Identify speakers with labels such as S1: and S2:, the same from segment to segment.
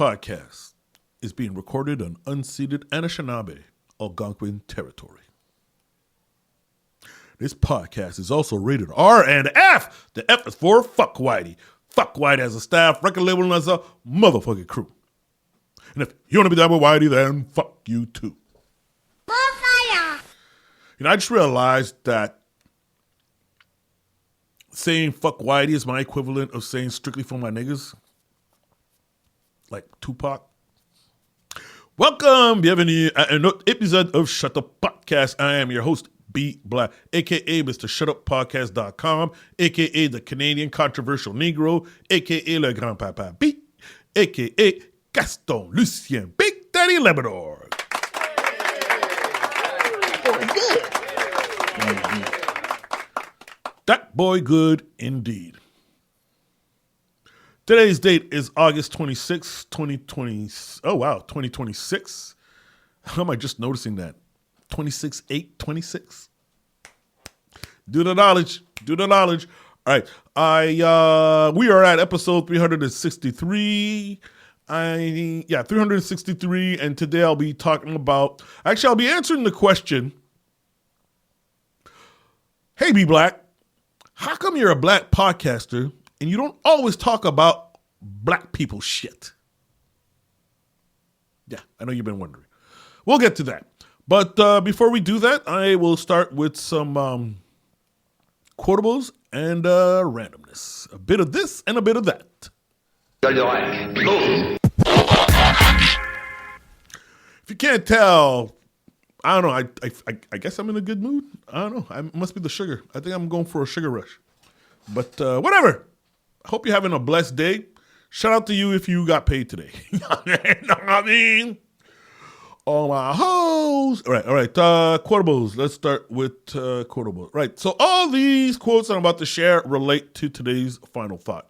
S1: podcast is being recorded on unceded Anishinaabe, Algonquin territory. This podcast is also rated R and F. The F is for Fuck Whitey. Fuck Whitey as a staff, record label, and as a motherfucking crew. And if you want to be down with Whitey, then fuck you too. Fire. I just realized that saying fuck Whitey is my equivalent of saying strictly for my niggas. Like Tupac. Welcome, bienvenue à un autre épisode of Shut Up Podcast. I am your host, B Black, a.k.a. Mr. ShutUpPodcast.com, a.k.a. the Canadian Controversial Negro, a.k.a. Le Grand-Papa B, a.k.a. Gaston Lucien Big Daddy Labrador. That boy good indeed. Today's date is August 26, 2020. Oh, wow, 2026. How am I just noticing that? 26/8/26. Do the knowledge. All right. We are at episode 363. 363. And today I'll be talking about, I'll be answering the question, hey, B Black, how come you're a black podcaster and you don't always talk about black people shit? Yeah, I know you've been wondering. We'll get to that. But before we do that, I will start with some quotables and randomness. A bit of this and a bit of that. If you can't tell, I don't know. I guess I'm in a good mood. I don't know. It must be the sugar. I think I'm going for a sugar rush. But whatever. I hope you're having a blessed day. Shout out to you if you got paid today. You know what I mean? All my hoes. All right. Quotables. Let's start with quotables. Right. So all these quotes I'm about to share relate to today's final thought.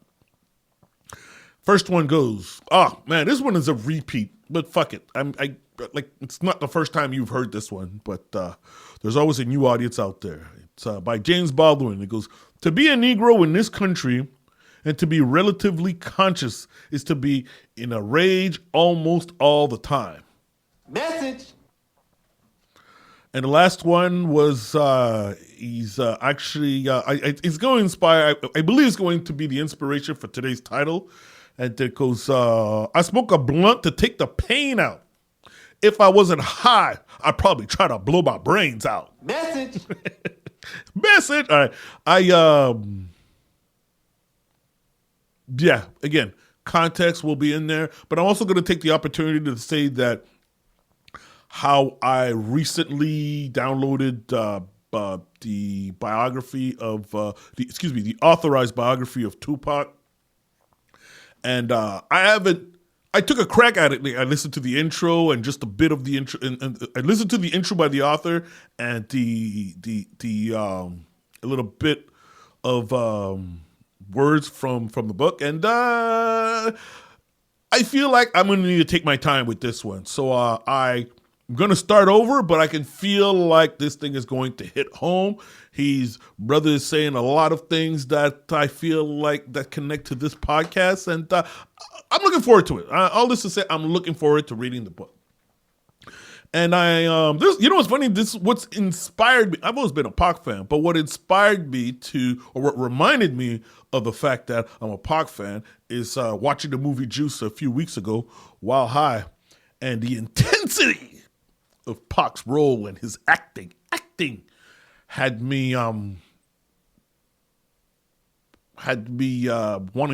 S1: First one goes, oh, man, this one is a repeat, but fuck it. It's not the first time you've heard this one, but there's always a new audience out there. It's by James Baldwin. It goes, to be a Negro in this country and to be relatively conscious is to be in a rage almost all the time. Message. And the last one was he's going to inspire. I believe it's going to be the inspiration for today's title. And it goes, I smoke a blunt to take the pain out. If I wasn't high, I'd probably try to blow my brains out. Message. Message. All right. Again, context will be in there. But I'm also going to take the opportunity to say that how I recently downloaded the biography of, the authorized biography of Tupac. And I took a crack at it. I listened to the intro and just a bit of the intro, and I listened to the intro by the author and a little bit of words from the book. And I feel like I'm going to need to take my time with this one. So I'm going to start over, but I can feel like this thing is going to hit home. Brother is saying a lot of things that I feel like that connect to this podcast, and I'm looking forward to it. All this to say, I'm looking forward to reading the book. And what's funny? What's inspired me. I've always been a Pac fan, but what inspired me what reminded me of the fact that I'm a Pac fan is watching the movie Juice a few weeks ago while high, and the intensity of Pac's role and his acting had me wanting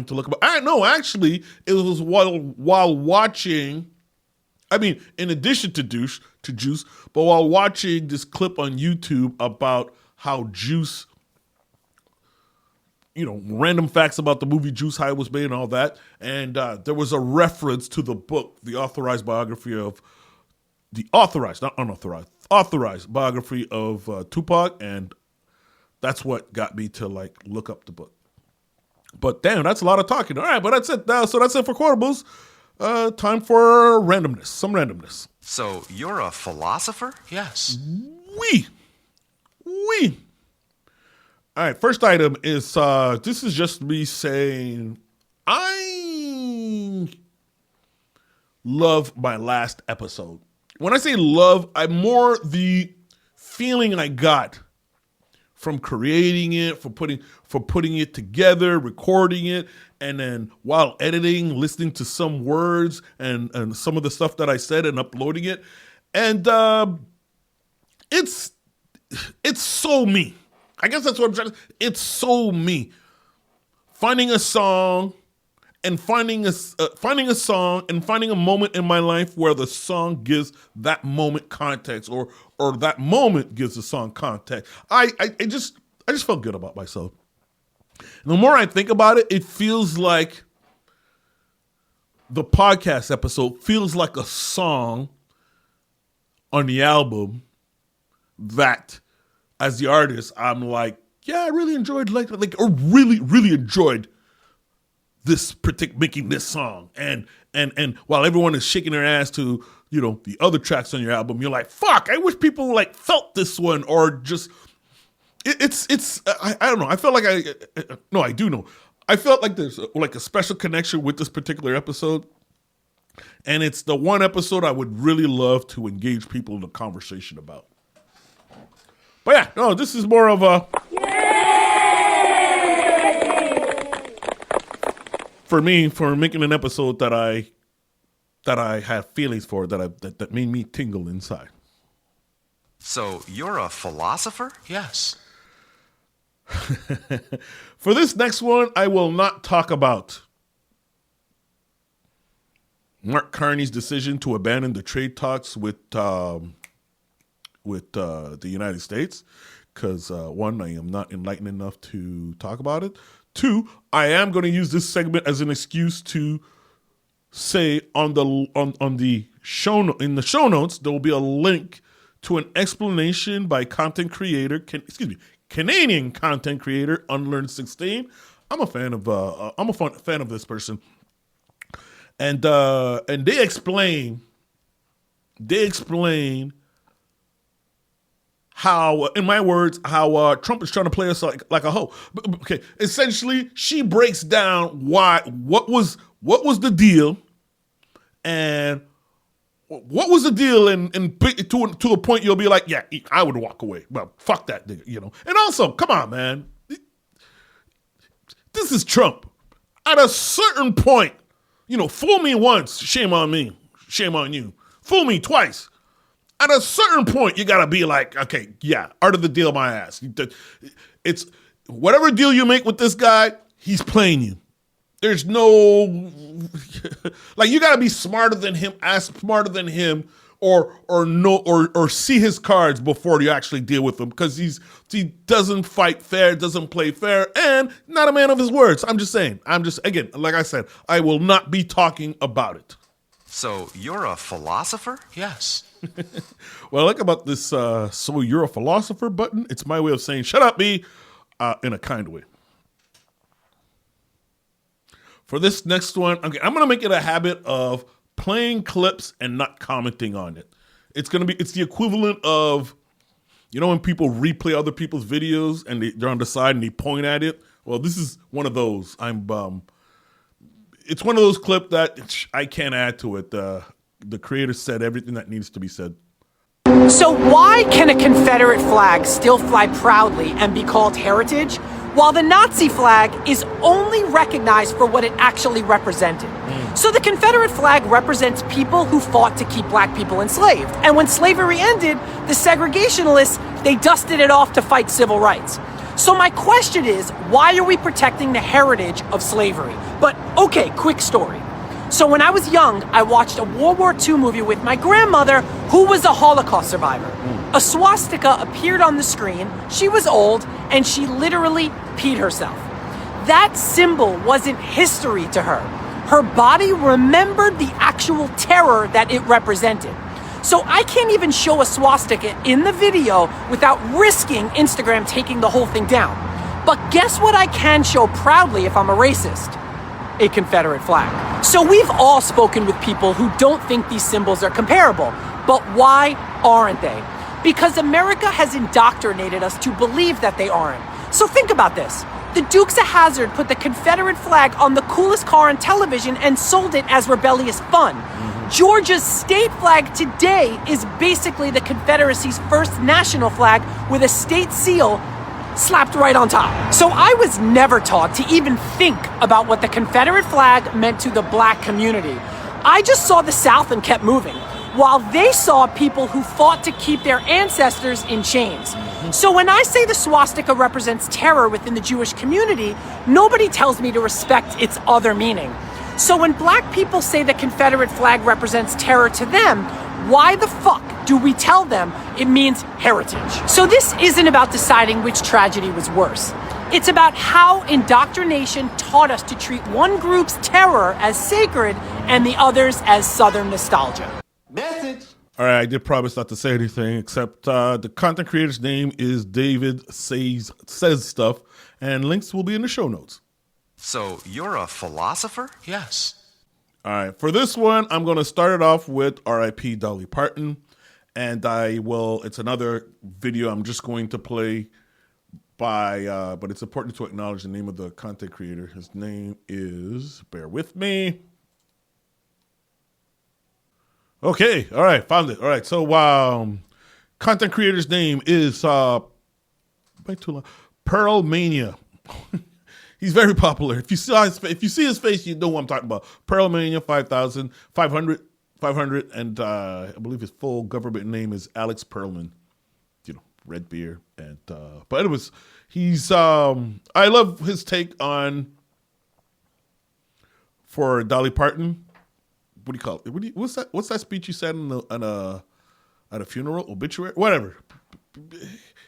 S1: to look about. I know, actually, it was while watching. I mean, in addition to Juice, but while watching this clip on YouTube about how Juice, random facts about the movie Juice, how it was made and all that, and there was a reference to the book, the authorized biography of authorized biography of Tupac, and that's what got me to look up the book. But damn, that's a lot of talking. All right, but that's it. So that's it for quotables. Time for randomness. Some randomness.
S2: So you're a philosopher?
S3: Yes.
S1: Oui. All right, first item is this is just me saying love my last episode. When I say love, I'm more the feeling I got from creating it, for putting it together, recording it, and then while editing, listening to some words and some of the stuff that I said and uploading it. And it's so me. I guess that's what I'm trying to say. It's so me. Finding a song and finding a moment in my life where the song gives that moment context, or that moment gives the song context. I just felt good about myself. And the more I think about it, it feels like the podcast episode feels like a song on the album that, as the artist, I'm like, yeah, I really enjoyed or really enjoyed this making this song. And while everyone is shaking their ass to, the other tracks on your album, you're like, fuck, I wish people felt this one, or just I don't know. I felt like I do know. I felt like there's a special connection with this particular episode. And it's the one episode I would really love to engage people in a conversation about. But yeah, no, this is more of a... For me, for making an episode that I have feelings for, that made me tingle inside.
S2: So you're a philosopher?
S3: Yes.
S1: For this next one, I will not talk about Mark Carney's decision to abandon the trade talks with the United States, because one, I am not enlightened enough to talk about it. Two, I am going to use this segment as an excuse to say in the show notes there will be a link to an explanation by Canadian content creator Unlearn16. I'm a fan of this person, and they explain how, in my words, how Trump is trying to play us like a hoe. Okay, essentially, she breaks down what was the deal, and what was the deal, and to the point you'll be like, yeah, I would walk away. Well, fuck that nigga, And also, come on, man, this is Trump. At a certain point, fool me once, shame on me, shame on you. Fool me twice. At a certain point, you gotta be like, okay, yeah, art of the deal, my ass. It's whatever deal you make with this guy, he's playing you. There's no you gotta be smarter than him, ask smarter than him, or see his cards before you actually deal with him, because he doesn't fight fair, doesn't play fair, and not a man of his words. I'm just saying. Again, like I said, I will not be talking about it.
S2: So you're a philosopher?
S3: Yes.
S1: What I like about this so you're a philosopher button, it's my way of saying shut up, B, in a kind way. For this next one, okay, I'm going to make it a habit of playing clips and not commenting on it. It's the equivalent of, when people replay other people's videos and they're on the side and they point at it. Well, this is one of those. It's one of those clips that I can't add to it. The creator said everything that needs to be said.
S4: So why can a Confederate flag still fly proudly and be called heritage, while the Nazi flag is only recognized for what it actually represented? So the Confederate flag represents people who fought to keep black people enslaved. And when slavery ended, the segregationists, they dusted it off to fight civil rights. So my question is, why are we protecting the heritage of slavery? But okay, quick story. So when I was young, I watched a World War II movie with my grandmother, who was a Holocaust survivor. A swastika appeared on the screen, she was old, and she literally peed herself. That symbol wasn't history to her. Her body remembered the actual terror that it represented. So I can't even show a swastika in the video without risking Instagram taking the whole thing down. But guess what I can show proudly if I'm a racist? A Confederate flag. So we've all spoken with people who don't think these symbols are comparable. But why aren't they? Because America has indoctrinated us to believe that they aren't. So think about this. The Dukes of Hazzard put the Confederate flag on the coolest car on television and sold it as rebellious fun. Georgia's state flag today is basically the Confederacy's first national flag with a state seal slapped right on top. So I was never taught to even think about what the Confederate flag meant to the black community. I just saw the South and kept moving, while they saw people who fought to keep their ancestors in chains. So when I say the swastika represents terror within the Jewish community, nobody tells me to respect its other meaning. So when black people say the Confederate flag represents terror to them, why the fuck do we tell them it means heritage? So this isn't about deciding which tragedy was worse. It's about how indoctrination taught us to treat one group's terror as sacred and the others as Southern nostalgia.
S3: Message.
S1: All right, I did promise not to say anything, except the content creator's name is David Says Stuff, and links will be in the show notes.
S2: So you're a philosopher?
S3: Yes.
S1: All right, for this one, I'm going to start it off with R.I.P. Dolly Parton, and it's another video I'm just going to play but it's important to acknowledge the name of the content creator. His name is, bear with me. Okay, all right, found it. All right, so content creator's name is Pearl Mania. He's very popular. If you see his face, you know what I'm talking about. Pearl Mania 500, and I believe his full government name is Alex Perlman. You know, red beard, and but he's I love his take on for Dolly Parton. What do you call it? What's that speech you said at a funeral, obituary, whatever?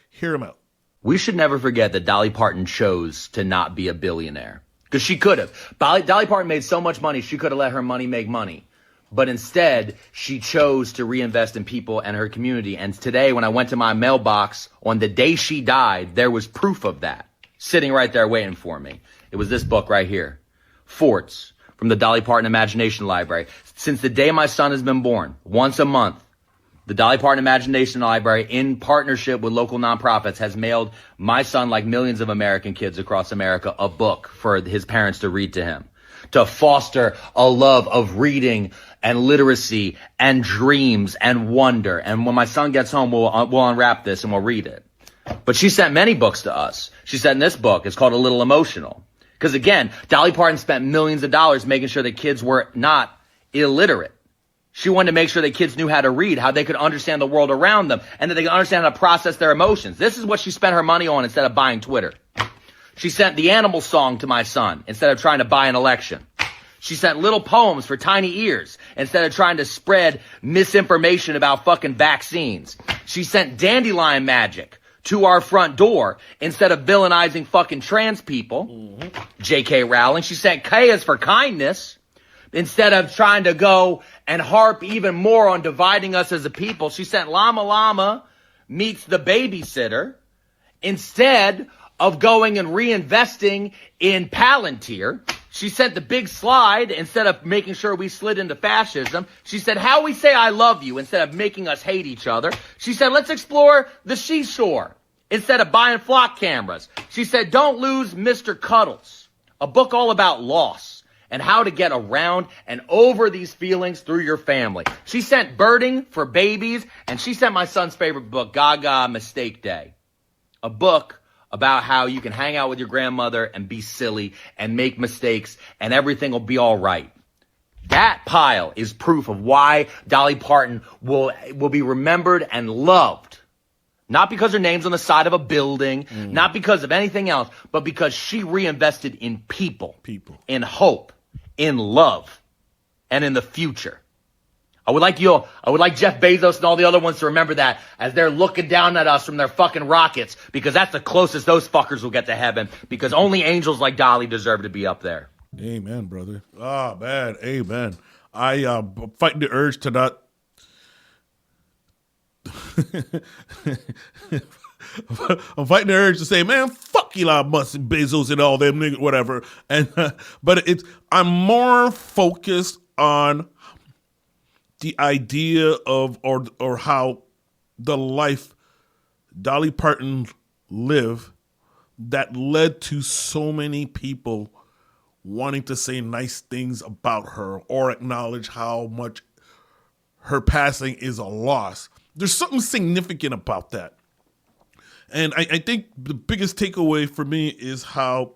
S1: Hear him out.
S5: We should never forget that Dolly Parton chose to not be a billionaire. Because she could have. Dolly Parton made so much money, she could have let her money make money. But instead, she chose to reinvest in people and her community. And today, when I went to my mailbox on the day she died, there was proof of that sitting right there waiting for me. It was this book right here, Forts, from the Dolly Parton Imagination Library. Since the day my son has been born, once a month, the Dolly Parton Imagination Library, in partnership with local nonprofits, has mailed my son, like millions of American kids across America, a book for his parents to read to him, to foster a love of reading and literacy and dreams and wonder. And when my son gets home, we'll unwrap this and we'll read it. But she sent many books to us. She sent this book. It's called A Little Emotional. Because again, Dolly Parton spent millions of dollars making sure that kids were not illiterate. She wanted to make sure that kids knew how to read, how they could understand the world around them, and that they could understand how to process their emotions. This is what she spent her money on instead of buying Twitter. She sent the animal song to my son instead of trying to buy an election. She sent little poems for tiny ears instead of trying to spread misinformation about fucking vaccines. She sent dandelion magic to our front door instead of villainizing fucking trans people. J.K. Rowling. She sent Kayas for kindness instead of trying to go and harp even more on dividing us as a people. She sent Llama Llama meets the babysitter instead of going and reinvesting in Palantir. She sent the big slide instead of making sure we slid into fascism. She said, how we say I love you instead of making us hate each other. She said, let's explore the seashore instead of buying flock cameras. She said, don't lose Mr. Cuddles, a book all about loss and how to get around and over these feelings through your family. She sent birding for babies, and she sent my son's favorite book, Gaga Mistake Day, a book about how you can hang out with your grandmother and be silly and make mistakes and everything will be all right. That pile is proof of why Dolly Parton will be remembered and loved. Not because her name's on the side of a building, not because of anything else, but because she reinvested in people, in hope, in love, and in the future. I would like Jeff Bezos and all the other ones to remember that as they're looking down at us from their fucking rockets, because that's the closest those fuckers will get to heaven, because only angels like Dolly deserve to be up there.
S1: Amen, brother. Oh, man. Amen. I'm fighting the urge to not I'm fighting the urge to say, man, fuck Elon Musk and Bezos and all them niggas, whatever. And but I'm more focused on the idea of or how the life Dolly Parton lived that led to so many people wanting to say nice things about her or acknowledge how much her passing is a loss. There's something significant about that. And I think the biggest takeaway for me is how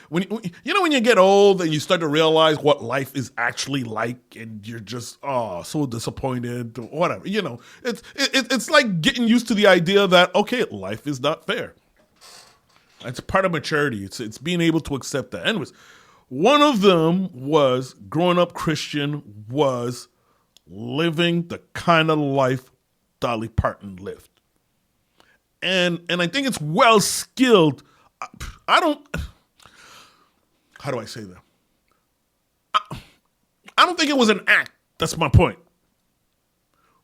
S1: when you get old and you start to realize what life is actually like, and you're just so disappointed or whatever. It's like getting used to the idea that, okay, life is not fair. It's part of maturity. It's being able to accept that. Anyways, one of them was growing up Christian was living the kind of life Dolly Parton lived. And I think it's well skilled. How do I say that? I don't think it was an act. That's my point.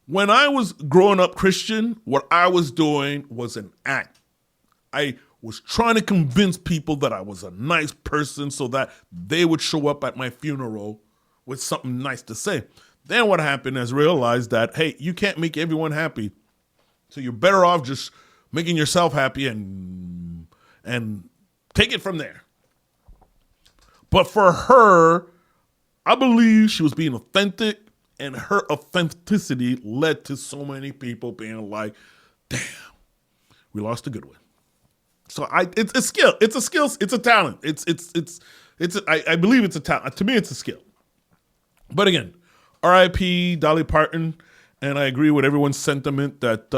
S1: When I was growing up Christian, what I was doing was an act. I was trying to convince people that I was a nice person so that they would show up at my funeral with something nice to say. Then what happened is realized that, hey, you can't make everyone happy. So you're better off just making yourself happy and take it from there. But for her, I believe she was being authentic, and her authenticity led to so many people being like, damn, we lost a good one. So it's a skill. It's a skill. It's a talent. I believe it's a talent. To me, it's a skill. But again, R.I.P. Dolly Parton, and I agree with everyone's sentiment that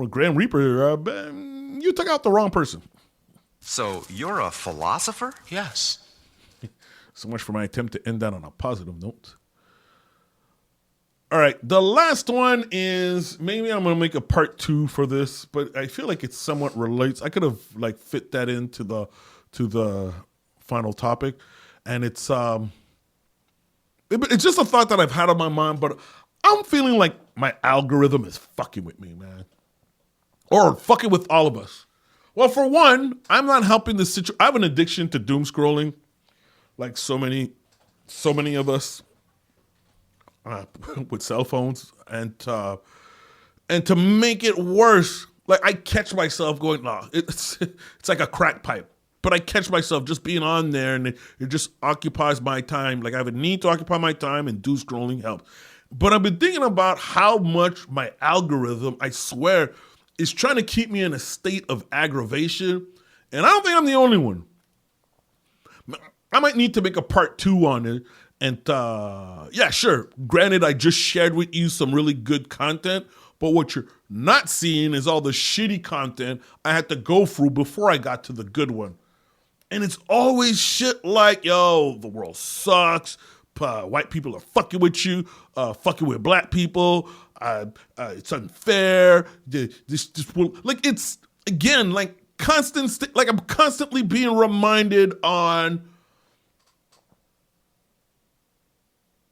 S1: Grand Reaper, you took out the wrong person.
S2: So you're a philosopher?
S3: Yes.
S1: So much for my attempt to end that on a positive note. All right, the last one is, maybe I'm going to make a part 2 for this, but I feel like it somewhat relates. I could have fit that into the final topic, and it's just a thought that I've had on my mind, but I'm feeling like my algorithm is fucking with me, man, or fucking with all of us. Well, for one, I'm not helping the situation. I have an addiction to doom scrolling, like so many of us with cell phones, and to make it worse, like I catch myself going, no, it's like a crack pipe. But I catch myself just being on there, and it just occupies my time. Like I have a need to occupy my time, and doom scrolling helps. But I've been thinking about how much my algorithm, I swear, is trying to keep me in a state of aggravation. And I don't think I'm the only one. I might need to make a part 2 on it. And yeah, sure. Granted, I just shared with you some really good content. But what you're not seeing is all the shitty content I had to go through before I got to the good one. And it's always shit like, yo, the world sucks. White people are fucking with you, fucking with black people. It's unfair. Like it's again like constant. Like I'm constantly being reminded on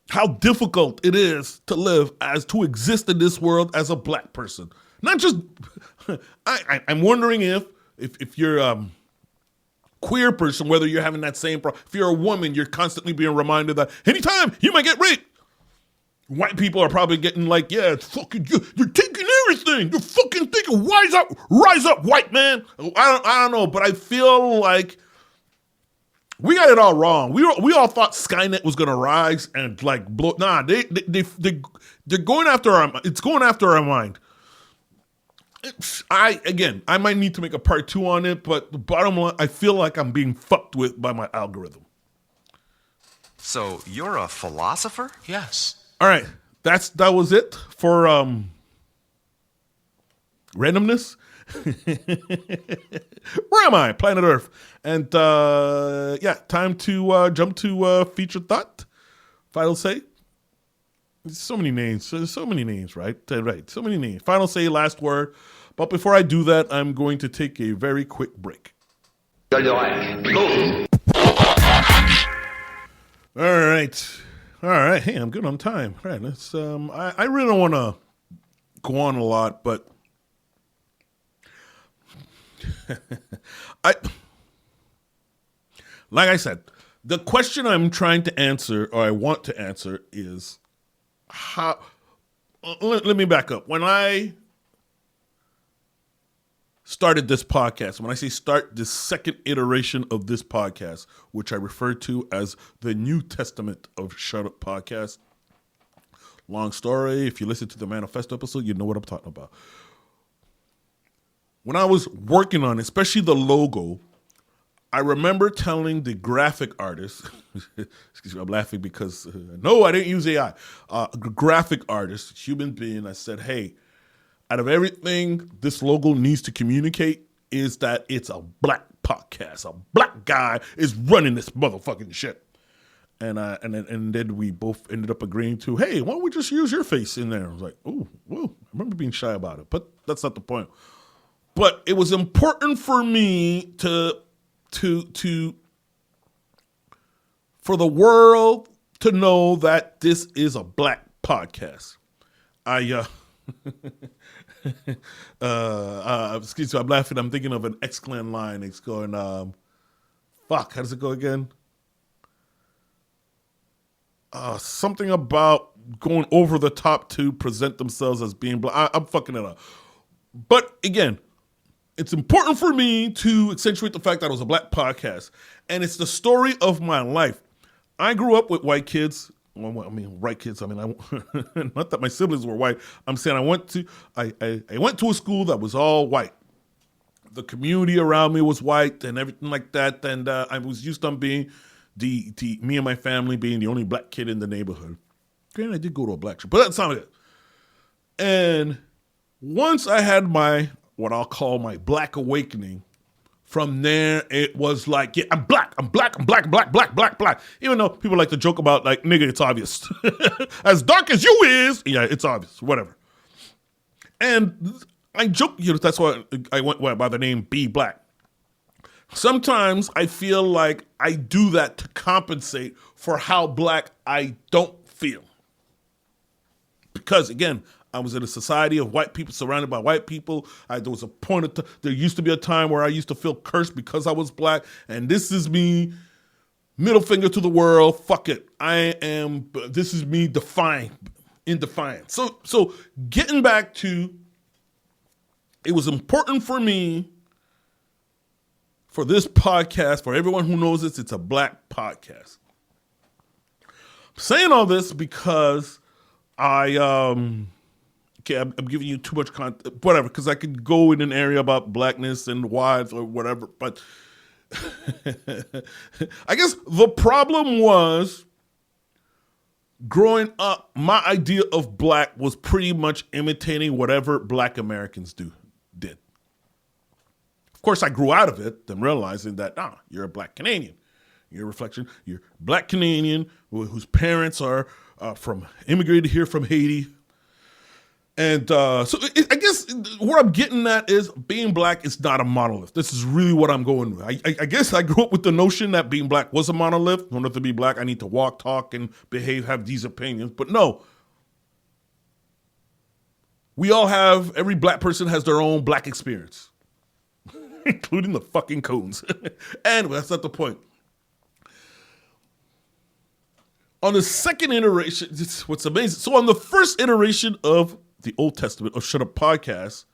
S1: how difficult it is to exist in this world as a black person. Not just. I'm wondering if you're queer person, whether you're having that same problem. If you're a woman, you're constantly being reminded that anytime you might get raped. White people are probably getting like, yeah, it's fucking you. You're taking everything. You're fucking thinking, rise up, white man. I don't know, but I feel like we got it all wrong. We all thought Skynet was gonna rise and like blow. Nah, they're going after our. It's going after our mind. I might need to make a part 2 on it, but the bottom line, I feel like I'm being fucked with by my algorithm.
S2: So you're a philosopher?
S3: Yes.
S1: All right, that was it for randomness. Where am I? Planet Earth. And yeah, time to jump to feature thought. Final say. So many names. So many names, right? Right. So many names. Final say, last word. But before I do that, I'm going to take a very quick break. All right. Hey, I'm good on time. All right. Let's. I really don't want to go on a lot, but like I said, the question I'm trying to answer, or I want to answer, is how. Let me back up. When I started this podcast, when I say start, the second iteration of this podcast, which I refer to as the New Testament of Shut Up Podcast, Long story. If you listen to the Manifesto episode, you know what I'm talking about. When I was working on, especially the logo, I remember telling the graphic artist, excuse me, I'm laughing because, no, I didn't use AI. Graphic artist, human being, I said, hey, out of everything this logo needs to communicate is that it's a black podcast. A black guy is running this motherfucking shit. And then we both ended up agreeing to, hey, why don't we just use your face in there? I was like, ooh, whoa, I remember being shy about it, but that's not the point. But it was important for me for the world to know that this is a black podcast. Excuse me, I'm laughing. I'm thinking of an X-Clan line. It's going, fuck, how does it go again? Something about going over the top to present themselves as being black. I'm fucking it up. But again, it's important for me to accentuate the fact that it was a black podcast. And it's the story of my life. I grew up with white kids. Well, I mean, white kids. I mean, not that my siblings were white. I'm saying I went to a school that was all white. The community around me was white and everything like that. And I was used to being me and my family being the only black kid in the neighborhood. Granted, I did go to a black church, but that's not it. And once I had what I'll call my black awakening, from there it was like, yeah, I'm black. Even though people like to joke about like, nigga, it's obvious. As dark as you is, yeah, it's obvious, whatever. And I joke, that's why I went by the name Be Black. Sometimes I feel like I do that to compensate for how black I don't feel. Because again, I was in a society of white people, surrounded by white people. There was a point there used to be a time where I used to feel cursed because I was black. And this is me, middle finger to the world. Fuck it. This is me in defiance. So getting back to, it was important for me, for this podcast, for everyone who knows this, it's a black podcast. I'm saying all this because I'm giving you too much content, whatever, because I could go in an area about blackness and wives or whatever, but I guess the problem was, growing up, my idea of black was pretty much imitating whatever black Americans did. Of course, I grew out of it, then realizing that, you're a black Canadian. You're a reflection, you're black Canadian whose parents are immigrated here from Haiti. And I guess where I'm getting at is being black is not a monolith. This is really what I'm going with. I guess I grew up with the notion that being black was a monolith. In order to be black, I need to walk, talk, and behave, have these opinions. But no. Every black person has their own black experience. Including the fucking coons. Anyway, that's not the point. On the second iteration, what's amazing. So on the first iteration of the Old Testament of Shut Up Podcast,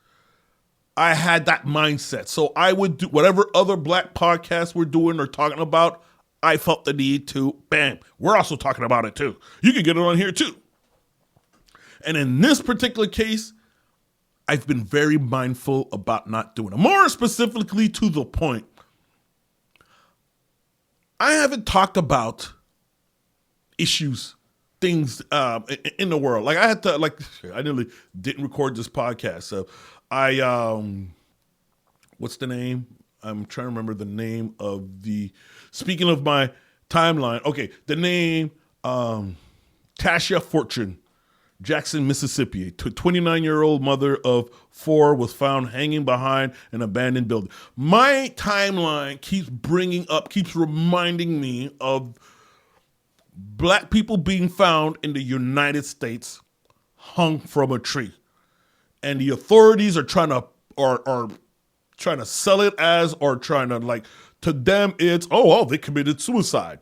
S1: I had that mindset. So I would do whatever other black podcasts we're doing or talking about, I felt the need to, bam, we're also talking about it too. You can get it on here too. And in this particular case, I've been very mindful about not doing it. More specifically to the point, I haven't talked about issues, things in the world. Like I nearly didn't record this podcast. So what's the name? I'm trying to remember the name of speaking of my timeline. Okay, the name, Tasia Fortune, Jackson, Mississippi. A 29-year-old mother of 4 was found hanging behind an abandoned building. My timeline keeps reminding me of black people being found in the United States hung from a tree. And the authorities are trying to sell it as, or trying to to them it's, they committed suicide.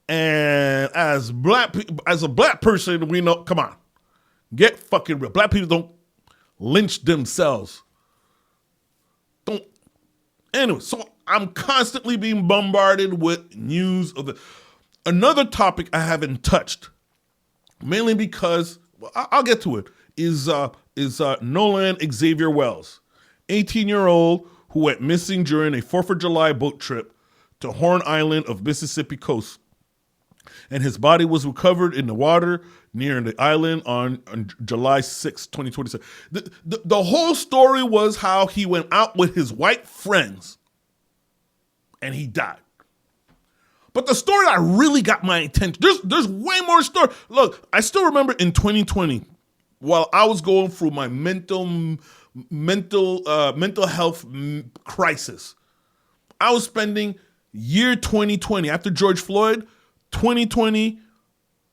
S1: And as a black person, we know, come on. Get fucking real. Black people don't lynch themselves. Don't. Anyway, so I'm constantly being bombarded with news of another topic I haven't touched, mainly because I'll get to it. Is Nolan Xavier Wells, 18-year-old who went missing during a 4th of July boat trip to Horn Island of Mississippi coast, and his body was recovered in the water near the island on July 6, 2026. The whole story was how he went out with his white friends and he died. But the story that really got my attention, there's way more story. Look, I still remember in 2020, while I was going through my mental health crisis, I was spending year 2020 after George Floyd, 2020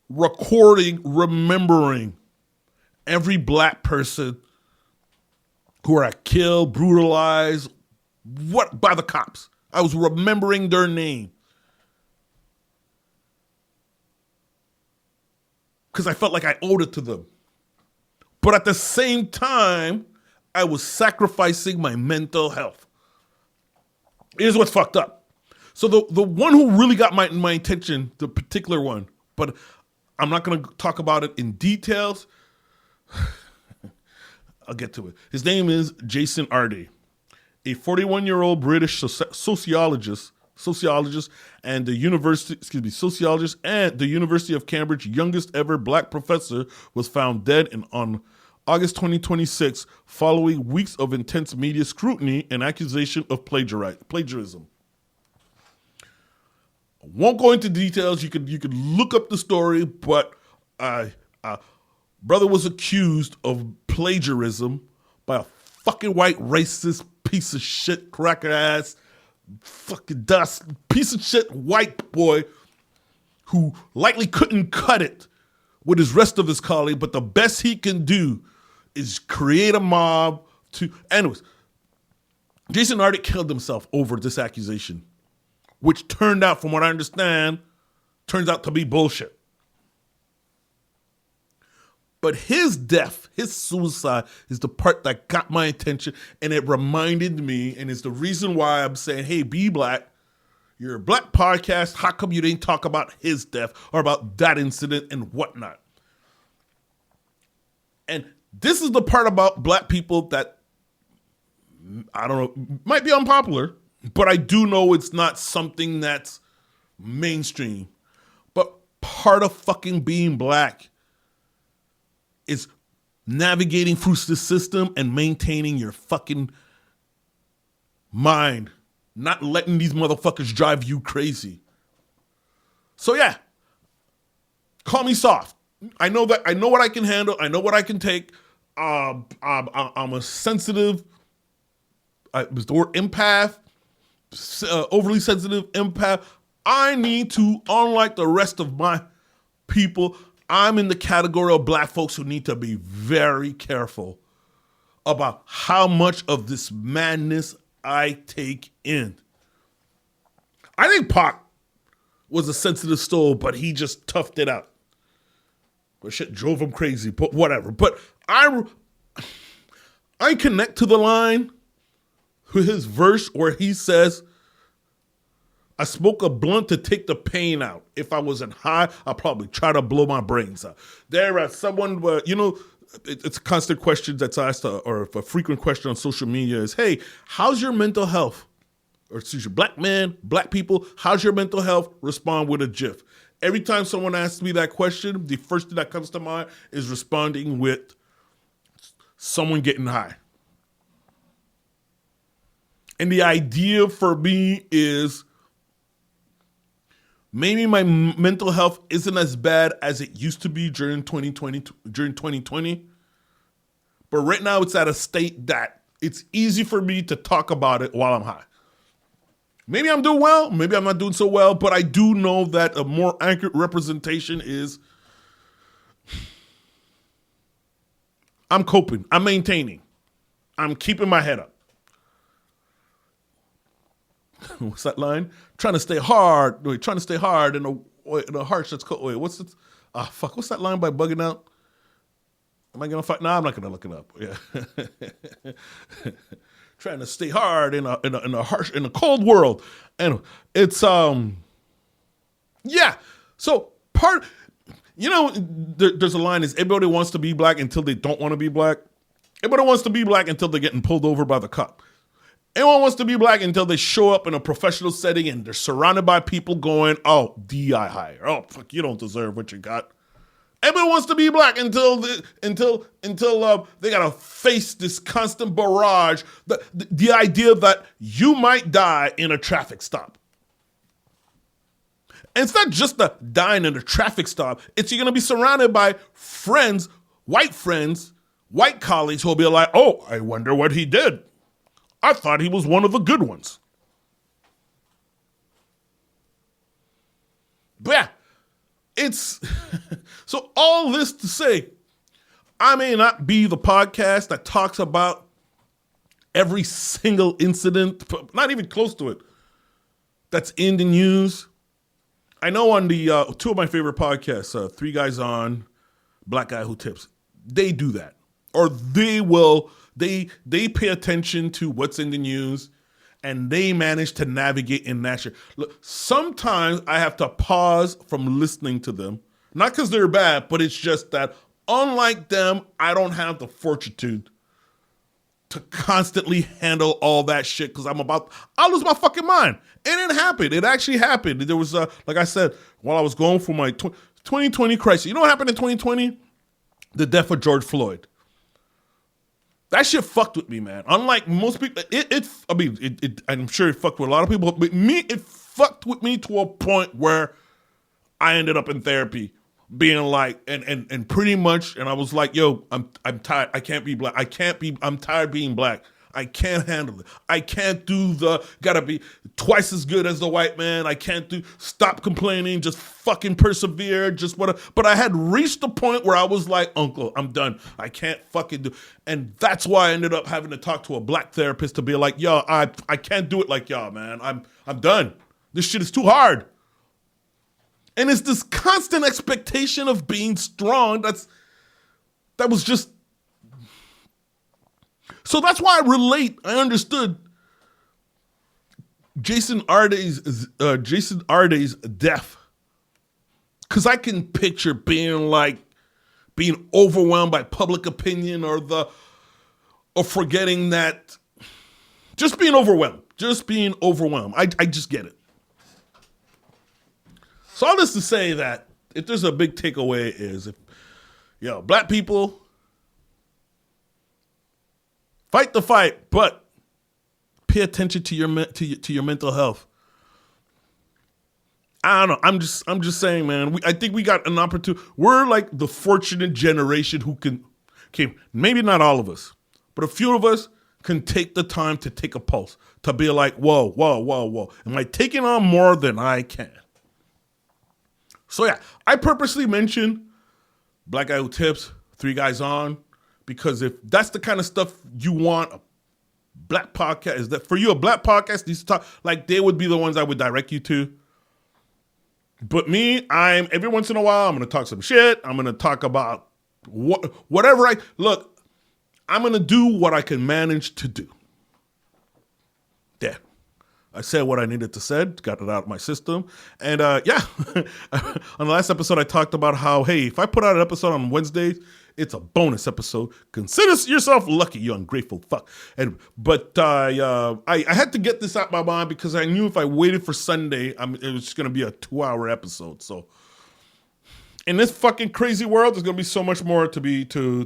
S1: recording, remembering every black person who are killed, brutalized, by the cops. I was remembering their name. Because I felt like I owed it to them. But at the same time, I was sacrificing my mental health. Here's what's fucked up. So the one who really got my attention, the particular one, but I'm not going to talk about it in details. I'll get to it. His name is Jason Arde, a 41-year-old British sociologist and the University of Cambridge youngest ever black professor, was found dead on August 2026 following weeks of intense media scrutiny and accusation of plagiarism. I won't go into details. You could look up the story, but brother was accused of plagiarism by a fucking white racist piece of shit, cracker ass, fucking dust, piece of shit white boy who likely couldn't cut it with his rest of his colleague, but the best he can do is create a mob to... Anyways, Jason Arde killed himself over this accusation, which turned out, from what I understand, turns out to be bullshit. But his death, his suicide, is the part that got my attention, and it reminded me, and it's the reason why I'm saying, hey, Be Black, you're a black podcast, how come you didn't talk about his death or about that incident and whatnot? And this is the part about black people that, I don't know, might be unpopular, but I do know it's not something that's mainstream. But part of fucking being black is navigating through the system and maintaining your fucking mind, not letting these motherfuckers drive you crazy. So yeah, call me soft. I know what I can handle. I know what I can take. I'm a sensitive, was the word empath, overly sensitive empath. I need to, unlike the rest of my people, I'm in the category of black folks who need to be very careful about how much of this madness I take in. I think Pac was a sensitive soul, but he just toughed it out. But shit drove him crazy, but whatever. But I connect to the line with his verse where he says, I smoke a blunt to take the pain out. If I wasn't high, I'd probably try to blow my brains out. Someone, it's a constant question that's asked, or a frequent question on social media is, hey, how's your mental health? Or excuse me, black men, black people, how's your mental health? Respond with a GIF. Every time someone asks me that question, the first thing that comes to mind is responding with someone getting high. And the idea for me is maybe my mental health isn't as bad as it used to be during 2020. But right now it's at a state that it's easy for me to talk about it while I'm high. Maybe I'm doing well, maybe I'm not doing so well, but I do know that a more accurate representation is I'm coping, I'm maintaining, I'm keeping my head up. What's that line? Trying to stay hard in a harsh that's cold. Wait, what's it? What's that line by Bugging Out? Am I gonna fight? No, I'm not gonna look it up. Yeah. Trying to stay hard in a cold world. And it's yeah. So there's a line is everybody wants to be black until they don't want to be black. Everybody wants to be black until they're getting pulled over by the cop. Everyone wants to be black until they show up in a professional setting and they're surrounded by people going, oh, DI hire. Oh, fuck, you don't deserve what you got. Everyone wants to be black until they gotta face this constant barrage, the idea that you might die in a traffic stop. And it's not just the dying in a traffic stop. It's you're gonna be surrounded by friends, white colleagues who'll be like, oh, I wonder what he did. I thought he was one of the good ones. But yeah, it's so all this to say, I may not be the podcast that talks about every single incident, not even close to it, that's in the news. I know on the two of my favorite podcasts, Three Guys On, Black Guy Who Tips, they do that. Or they pay attention to what's in the news and they manage to navigate in that shit. Look, sometimes I have to pause from listening to them. Not because they're bad, but it's just that unlike them, I don't have the fortitude to constantly handle all that shit because I'll lose my fucking mind. And it happened. It actually happened. There was, like I said, while I was going for my 2020 crisis, you know what happened in 2020? The death of George Floyd. That shit fucked with me, man. Unlike most people, I'm sure it fucked with a lot of people, but me, it fucked with me to a point where I ended up in therapy, being like, and pretty much, and I was like, yo, I'm tired. I can't be black. I'm tired being black. I can't handle it. I can't do gotta be twice as good as the white man. I can't stop complaining, just fucking persevere, just whatever. But I had reached the point where I was like, uncle, I'm done. I can't fucking do. And that's why I ended up having to talk to a black therapist to be like, yo, I can't do it like y'all, man. I'm done. This shit is too hard. And it's this constant expectation of being strong that was just. So that's why I understood Jason Arday's death. Because I can picture being overwhelmed by public opinion or forgetting that, just being overwhelmed. I just get it. So all this to say that if there's a big takeaway is, black people, fight the fight, but pay attention to your mental health. I don't know. I'm just saying, man. I think we got an opportunity. We're like the fortunate generation who can, maybe not all of us, but a few of us can take the time to take a pulse, to be like, whoa. Am I taking on more than I can? So yeah, I purposely mentioned Black Guy Who Tips, Three Guys On, because if that's the kind of stuff you want, a black podcast, is that for you a black podcast needs to talk, like they would be the ones I would direct you to. But me, every once in a while, I'm going to talk some shit. I'm going to talk about whatever I'm going to do what I can manage to do. There. I said what I needed to say, got it out of my system. And yeah, on the last episode, I talked about how, hey, if I put out an episode on Wednesdays, it's a bonus episode. Consider yourself lucky, you ungrateful fuck. But I had to get this out my mind because I knew if I waited for Sunday, it was just going to be a 2-hour episode. So in this fucking crazy world, there's going to be so much more to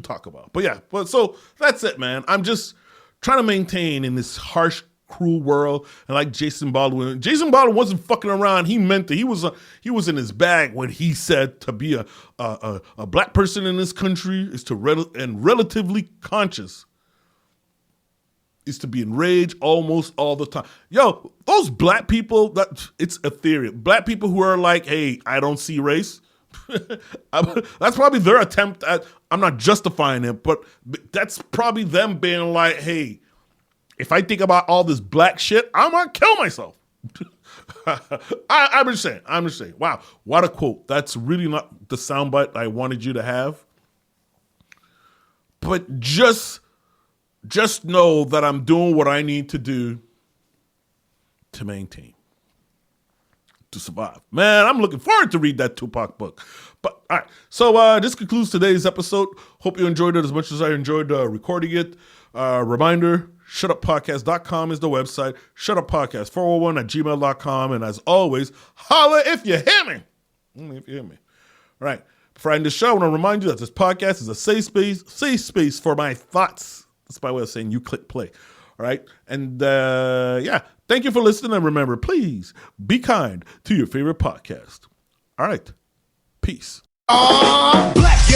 S1: talk about. But yeah, so that's it, man. I'm just trying to maintain in this harsh, cruel world. And like Jason Baldwin wasn't fucking around. He meant it. He was in his bag when he said to be a black person in this country is to relatively conscious is to be enraged almost all the time. Yo, those black people, it's ethereal. Black people who are like, hey, I don't see race. That's probably their attempt at, I'm not justifying it, but that's probably them being like, hey, if I think about all this black shit, I'm going to kill myself. I'm just saying. Wow, what a quote. That's really not the soundbite I wanted you to have. But just know that I'm doing what I need to do to maintain. to survive. Man, I'm looking forward to read that Tupac book. But all right, so this concludes today's episode. Hope you enjoyed it as much as I enjoyed recording it. Reminder, shutuppodcast.com is the website. Shutuppodcast401@gmail.com. And as always, holla if you hear me. If you hear me. All right. Before I end the show, I want to remind you that this podcast is a safe space for my thoughts. That's my way of saying you click play. All right. And yeah, thank you for listening. And remember, please be kind to your favorite podcast. All right. Peace.
S3: Black,